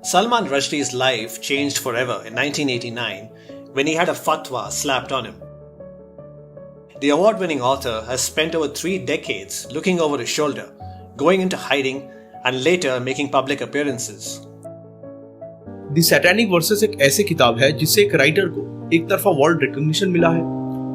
Salman Rushdie's life changed forever in 1989 when he had a fatwa slapped on him. The award-winning author has spent over 3 decades looking over his shoulder, going into hiding and later making public appearances. The satanic versus एक ऐसी किताब है जिससे एक writer को एक तरफा world recognition मिला है,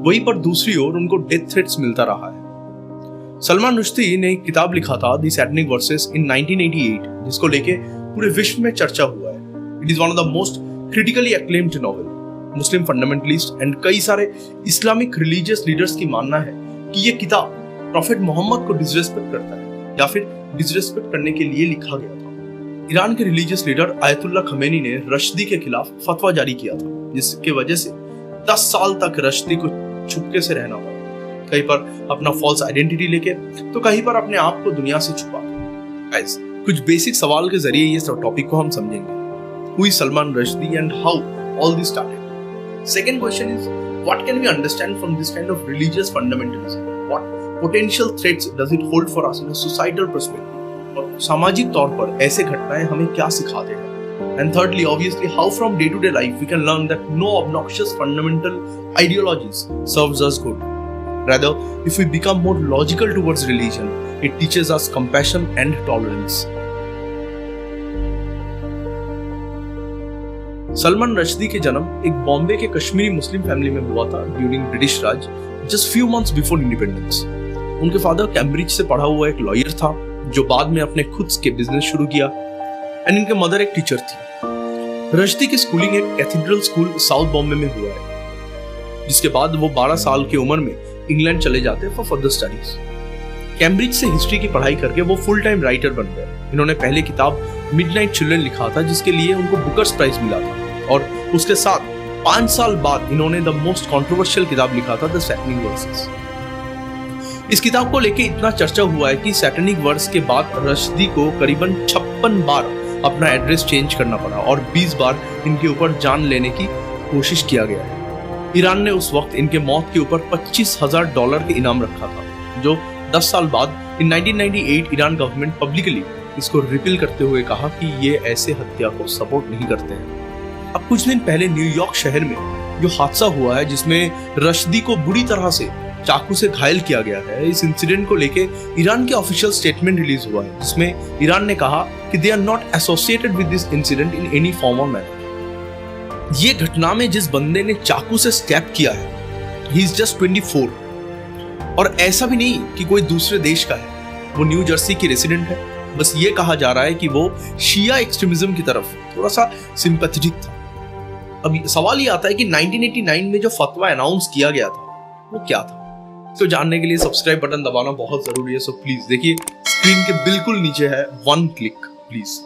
वहीं पर दूसरी ओर उनको डेथ थ्रेट्स मिलता रहा है। सलमान रुश्दी ने एक किताब लिखा था द सैटेनिक वर्सेस इन 1988, जिसको लेके पूरे विश्व में चर्चा हुआ है। It is one of the most critically acclaimed novel. Muslim fundamentalist and कई सारे इस्लामिक रिलीजियस लीडर्स की मानना है कि ये किताब प्रॉफेट मोहम्मद को डिसरेस्पेक्ट करता है या फिर डिसरेस्पेक्ट करने के लिए लिखा गया था। ईरान के रिलीजियस लीडर आयतुल्लाह खमेनी ने रश्दी के खिलाफ फतवा जारी किया था, जिसकी वजह से 10 साल तक रश्दी को छुपके से रहना पड़ा, कहीं पर अपना फॉल्स आइडेंटिटी लेके तो कहीं पर अपने आप को दुनिया से छुपा। गाइस, कुछ बेसिक सवाल के जरिए ये टॉपिक को हम समझेंगे। Who is Salman Rushdie and how all this started? Second question is, what can we understand from this kind of religious fundamentalism? What potential threats does it hold for us in a societal perspective? और सामाजिक तौर पर ऐसे घटनाएं हमें क्या सिखाते हैं? And thirdly, obviously, how from day-to-day life we can learn that no obnoxious fundamental ideologies serves us good. Rather, if we become more logical towards religion, it teaches us compassion and tolerance. Salman Rushdie के जन्म एक बॉम्बे के Kashmiri Muslim family में हुआ था during British Raj, just few months before independence. उनके father Cambridge से पढ़ा हुआ एक लॉयर था जो बाद में अपने खुद के बिजनेस शुरू किया, एंड इनके मदर एक टीचर थी। रश्दी की स्कूलिंग एक कैथेड्रल स्कूल साउथ बॉम्बे में हुआ है, जिसके बाद वो 12 साल की उम्र में इंग्लैंड चले जाते फॉर फर्दर स्टडीज। कैम्ब्रिज से हिस्ट्री की पढ़ाई करके वो फुल टाइम राइटर बन गए। इन्होंने पहले किताब मिडनाइट चिल्ड्रन लिखा था, जिसके लिए उनको बुकर्स प्राइज मिला था, और उसके साथ 5 साल बाद इन्होंने द मोस्ट कंट्रोवर्शियल किताब लिखा था द सैटेनिक वर्सेस। इस किताब को लेके इतना चर्चा हुआ है कि सैटेनिक वर्स के बाद रश्दी को करीबन 56 बार अपना एड्रेस चेंज करना पड़ा और 20 बार इनके ऊपर जान लेने की कोशिश किया गया है। ईरान ने उस वक्त इनके मौत के ऊपर $25,000 के इनाम रखा था, जो 10 साल बाद इन 1998 ईरान गवर्नमेंट पब्लिकली इसको रिपील करते हुए कहा कि ये ऐसे हत्या को सपोर्ट नहीं करते हैं। अब कुछ दिन पहले न्यूयॉर्क शहर में जो हादसा हुआ है, जिसमें रश्दी को बुरी तरह से चाकू से घायल किया गया है, इस इंसिडेंट को लेके ईरान के ऑफिशियल स्टेटमेंट रिलीज हुआ है, जिसमें ईरान ने कहा कि they are not associated with this incident in any form और मैनर। ये घटना में जिस बंदे ने चाकू से स्टैब किया है, ही इज जस्ट 24, और ऐसा भी नहीं कि कोई दूसरे देश का है, वो न्यू जर्सी की रेसिडेंट है। बस ये कहा जा रहा है कि वो शिया एक्सट्रीमिज्म की तरफ थोड़ा सा सिंपैथेटिक था। अब सवाल ये आता है कि 1989 में जो फतवा अनाउंस किया गया था वो क्या था? इसको जानने के लिए सब्सक्राइब बटन दबाना बहुत जरूरी है, सो प्लीज देखिए स्क्रीन के बिल्कुल नीचे है, 1 क्लिक प्लीज।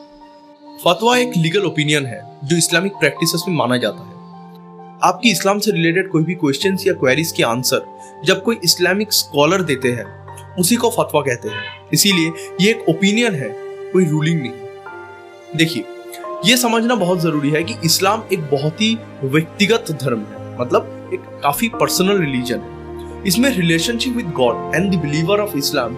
फतवा एक लीगल ओपिनियन है जो इस्लामिक प्रैक्टिसेस में माना जाता है। आपकी इस्लाम से रिलेटेड कोई भी क्वेश्चंस या क्वेरीज के आंसर जब कोई इस्लामिक स्कॉलर देते हैं, उसी को फतवा कहते हैं। इसीलिए ये एक ओपिनियन है, कोई रूलिंग नहीं। देखिए, ये समझना बहुत जरूरी है कि इस्लाम एक बहुत ही व्यक्तिगत धर्म है, मतलब एक काफी पर्सनल रिलीजन है। इसमें relationship with God and the believer of Islam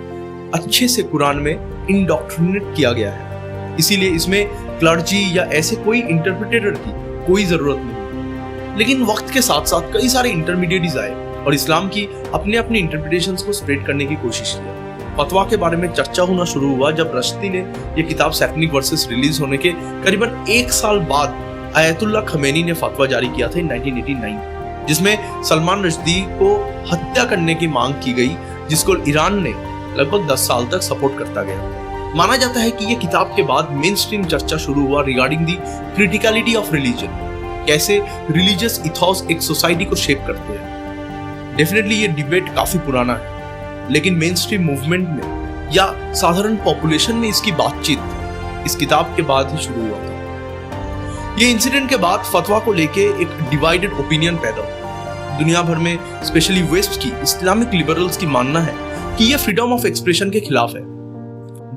अच्छे से कुरान में इंडोक्ट्रिनेट किया गया है। इसीलिए इसमें क्लर्जी या ऐसे कोई इंटरप्रिटेटर की कोई जरूरत नहीं। लेकिन वक्त के साथ साथ कई सारे इंटरमीडिएट्स आए और इस्लाम की अपने अपने इंटरप्रिटेशंस को स्प्रेड करने की कोशिश की। फतवा के बारे में चर्चा होना शुरू हुआ जब रश्दी ने यह किताब सैटेनिक वर्सेस रिलीज होने के करीबन 1 साल बाद आयतुल्लाह खमेनी ने फतवा जारी किया था 1989, जिसमें सलमान रश्दी को हत्या करने की मांग की गई, जिसको ईरान ने लगभग 10 साल तक सपोर्ट करता गया। माना जाता है कि यह किताब के बाद मेन स्ट्रीम चर्चा शुरू हुआ regarding the criticality of religion, कैसे रिलीजियस इथॉस एक सोसाइटी को शेप करते हैं। डेफिनेटली ये डिबेट काफी पुराना है, लेकिन मेन स्ट्रीम मूवमेंट में या साधारण पॉपुलेशन में इसकी बातचीत इस किताब के बाद ही शुरू हुआ था। ये इंसिडेंट के बाद फतवा को लेके एक डिवाइडेड ओपिनियन पैदा हुआ। दुनिया भर में स्पेशली वेस्ट की इस्लामिक लिबरल्स की मानना है कि ये फ्रीडम ऑफ एक्सप्रेशन के खिलाफ है।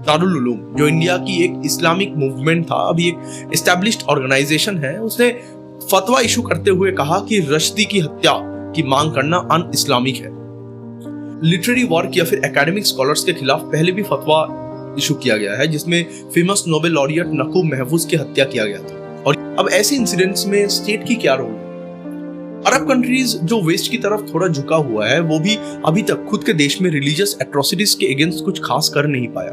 दारुल उलूम, जो इंडिया की एक इस्लामिक मूवमेंट था, अभी एक एस्टैब्लिश्ड ऑर्गेनाइजेशन है, उसने फतवा इशू करते हुए कहा कि रश्दी की हत्या की मांग करना अन इस्लामिक है। लिटरेरी वर्क या फिर एकेडमिक स्कॉलर्स के खिलाफ पहले भी फतवा इशू किया गया है जिसमें फेमस नोबेल लॉरियट नकूब महफूज की हत्या किया गया था। और अब ऐसे इंसिडेंट्स में स्टेट की क्या रोल है? अरब कंट्रीज जो वेस्ट की तरफ थोड़ा झुका हुआ है वो भी अभी तक खुद के देश में रिलीजियस एट्रोसिटीज के अगेंस्ट कुछ खास कर नहीं पाया।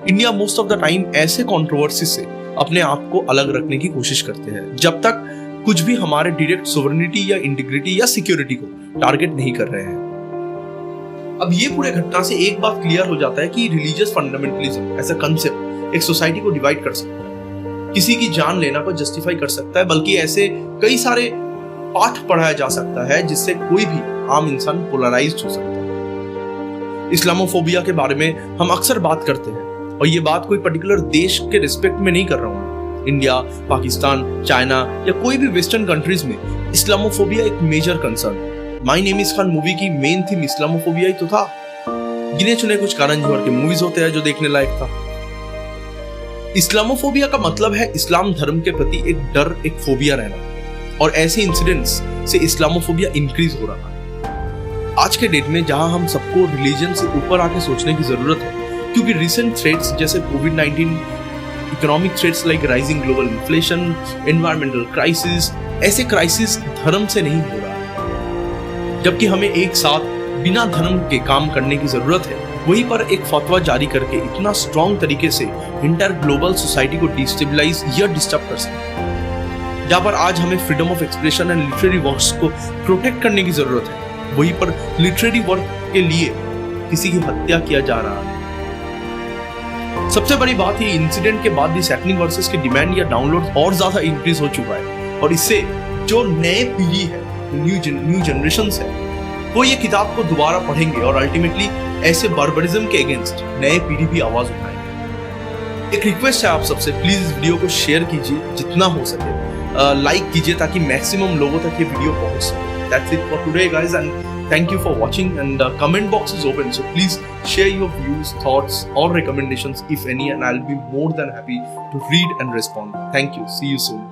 India most of the time ऐसे कंट्रोवर्सी से अपने आप को अलग रखने की कोशिश करते हैं जब तक कुछ भी हमारे डायरेक्ट सोवरेनिटी या इंटीग्रिटी या सिक्योरिटी को टारगेट नहीं कर रहे हैं। अब ये पूरे घटना से एक बात क्लियर हो जाता है कि religious fundamentalism as a concept एक सोसाइटी को डिवाइड कर सकता है, किसी की जान लेना को जस्टिफाई कर सकता है, बल्कि ऐसे कई सारे पाठ पढ़ाया जा सकता है जिससे कोई भी आम इंसान पोलराइज्ड हो सकता है। इस्लामोफोबिया के बारे में हम अक्सर बात करते हैं और ये बात कोई पर्टिकुलर देश के रिस्पेक्ट में नहीं कर रहा हूँ। इंडिया, पाकिस्तान, चाइना या कोई भी वेस्टर्न कंट्रीज में इस्लामोफोबिया एक major concern. My name is Khan movie की मेन थीम इस्लामोफोबिया ही तो था। गिने चुने कुछ करण जौहर के मूवीज होते हैं जो देखने लायक था। इस्लामोफोबिया का मतलब है इस्लाम धर्म के प्रति एक डर, एक फोबिया रहना, और ऐसे इंसिडेंट्स से इस्लामोफोबिया इंक्रीज हो रहा है। आज के डेट में जहां हम सबको रिलीजन से ऊपर आके सोचने की जरूरत है, क्योंकि रिसेंट थ्रेट्स जैसे कोविड-19, economic threats like rising global inflation, environmental crisis, ऐसे क्राइसिस धर्म से नहीं हो रहा है। जबकि हमें एक साथ बिना धर्म के काम करने की जरूरत है, वहीं पर एक फतवा जारी करके इतना स्ट्रॉन्ग तरीके से इंटर ग्लोबल सोसाइटी को डिस्टेबलाइज या डिस्टर्ब कर सकते हैं। जहां पर आज हमें freedom of expression and literary works को प्रोटेक्ट करने की जरूरत है, वहीं पर लिटरेरी वर्क के लिए किसी की हत्या किया जा रहा है। सबसे बड़ी बात ये इंसिडेंट के बाद दिस हैपनिंग वर्सेस की डिमांड या डाउनलोड और ज्यादा इंक्रीज हो चुका है, और इससे जो नए पीढ़ी है, न्यू जनरेशंस है, वो ये किताब को दोबारा पढ़ेंगे और अल्टीमेटली ऐसे बार्बरिज्म के अगेंस्ट नए पीढ़ी भी आवाज उठाएंगे। एक रिक्वेस्ट है आप सबसे, प्लीज इस वीडियो को शेयर कीजिए जितना हो सके, लाइक कीजिए ताकि मैक्सिमम लोगों तक ये वीडियो पहुंच सके। That's it for today, guys, and thank you for watching. And comment box is open, so please share your views, thoughts, or recommendations if any, and I'll be more than happy to read and respond. Thank you. See you soon.